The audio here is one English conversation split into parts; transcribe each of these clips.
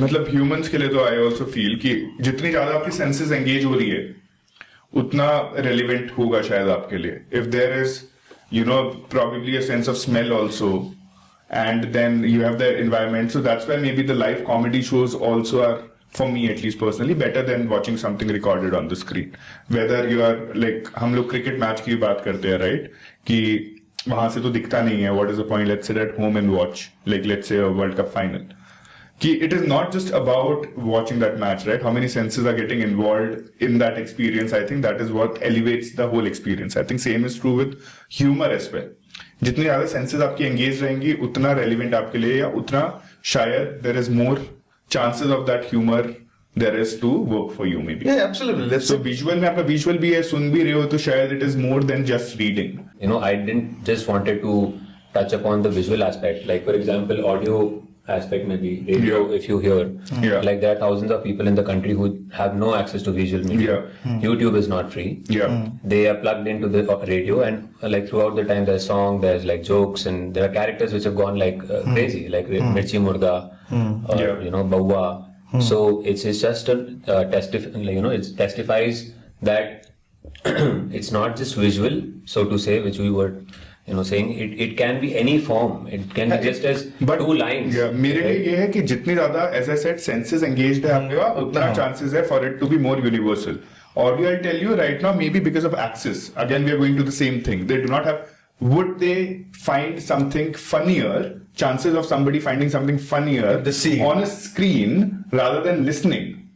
मतलब ह्यूमंस के लिए तो आई ऑल्सो फील कि जितनी ज्यादा आपकी सेंसेस एंगेज हो रही है उतना रेलिवेंट होगा शायद आपके लिए. If there is probably a sense of smell also, and then you have the environment, so that's why maybe the live comedy shows also are, for me at least personally, better than watching something recorded on the screen. Whether you are like, हम लोग cricket match की बात करते हैं right, कि वहां से तो दिखता नहीं है, what is the point, let's sit at home and watch, like let's say a World Cup final. It is not just about watching that match, right? How many senses are getting involved in that experience? I think that is what elevates the whole experience. I think same is true with humor as well. जितनी ज्यादा senses आपकी engaged रहेंगी उतना relevant आपके लिए, या उतना शायद there is more chances of that humor there is to work for you maybe. Yeah, absolutely. So visual में आपका visual भी है, सुन भी रहे हो, तो शायद it is more than just reading. I didn't just wanted to touch upon the visual aspect. Like for example, audio aspect maybe radio, if you hear, like there are thousands of people in the country who have no access to visual media. YouTube is not free. They are plugged into the radio, and like throughout the time there's song, there's like jokes, and there are characters which have gone like crazy, like Mirchi Murga or Baua. So it's just a it testifies that it's not just visual, so to say, which we were saying it can be any form. It can be just as two lines. मेरे लिए ये है कि जितनी ज्यादा, as I said, senses engaged है आपके पास, उतना chances है for it to be more universal. Audio, I'll tell you right now, maybe because of access. Again, we are going to the same thing. They do not have. Would they find something funnier? Chances of somebody finding something funnier on a screen rather than listening.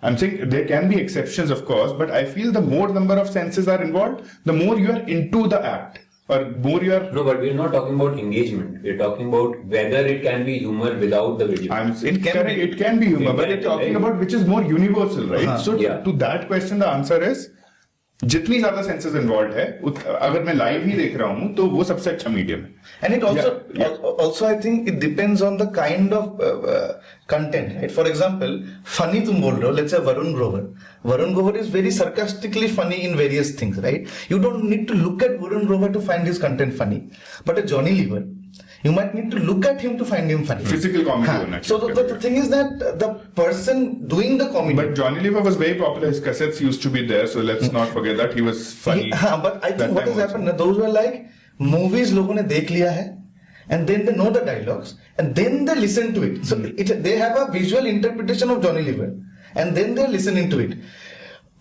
I'm saying there can be exceptions, of course, but I feel the more number of senses are involved, the more you are into the act. Or more you are... No, but we're not talking about engagement. We're talking about whether it can be humor without the video. It can be humor, but we're talking about which is more universal, right? So to that question, the answer is, जितनी ज्यादा senses involve है, अगर मैं live ही देख रहा हूं तो वो सबसे अच्छा मीडियम है. And it also I think it depends on the kind of content, right? For example, funny तुम बोल रहे हो, let's say Varun Grover. Varun Grover is very sarcastically funny in various things, right? You don't need to look at Varun Grover to find his content funny. But a Johnny Lever, you might need to look at him to find him funny. Physical comedy. So the thing is that the person doing the comedy. But Johnny Lever was very popular. His cassettes used to be there, so let's not forget that he was funny. But I think what has happened, those were like movies लोगों ने देख लिया है, and then they know the dialogues, and then they listen to it. So they have a visual interpretation of Johnny Lever, and then they're listening to it.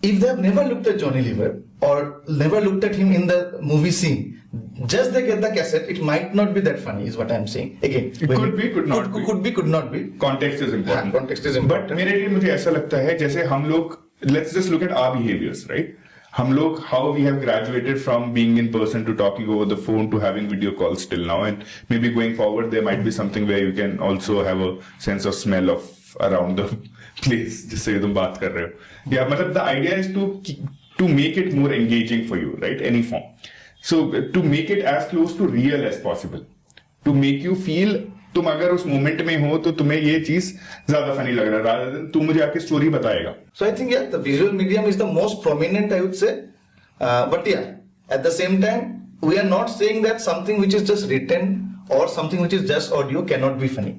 If they have never looked at Johnny Lever or never looked at him in the movie scene, just they get the cassette, it might not be that funny, is what I'm saying. Again, it could be, could not be. Could not be. Context is important. Context is important. But मेरे लिए मुझे ऐसा लगता है जैसे हम लोग, let's just look at our behaviors, right? हम लोग, how we have graduated from being in person to talking over the phone to having video calls till now, and maybe going forward there might be something where you can also have a sense of smell of around the place जिससे तुम बात कर रहे हो. या मतलब the idea is to make it more engaging for you, right? Any form. So to make it as close to real as possible, to make you feel तुम अगर उस मोमेंट में हो तो तुम्हें ये चीज ज्यादा फनी लग रहा है rather than तू मुझे आके स्टोरी बताएगा. So I think the visual medium is the most prominent, I would say, but at the same time we are not saying that something which is just written or something which is just audio cannot be funny.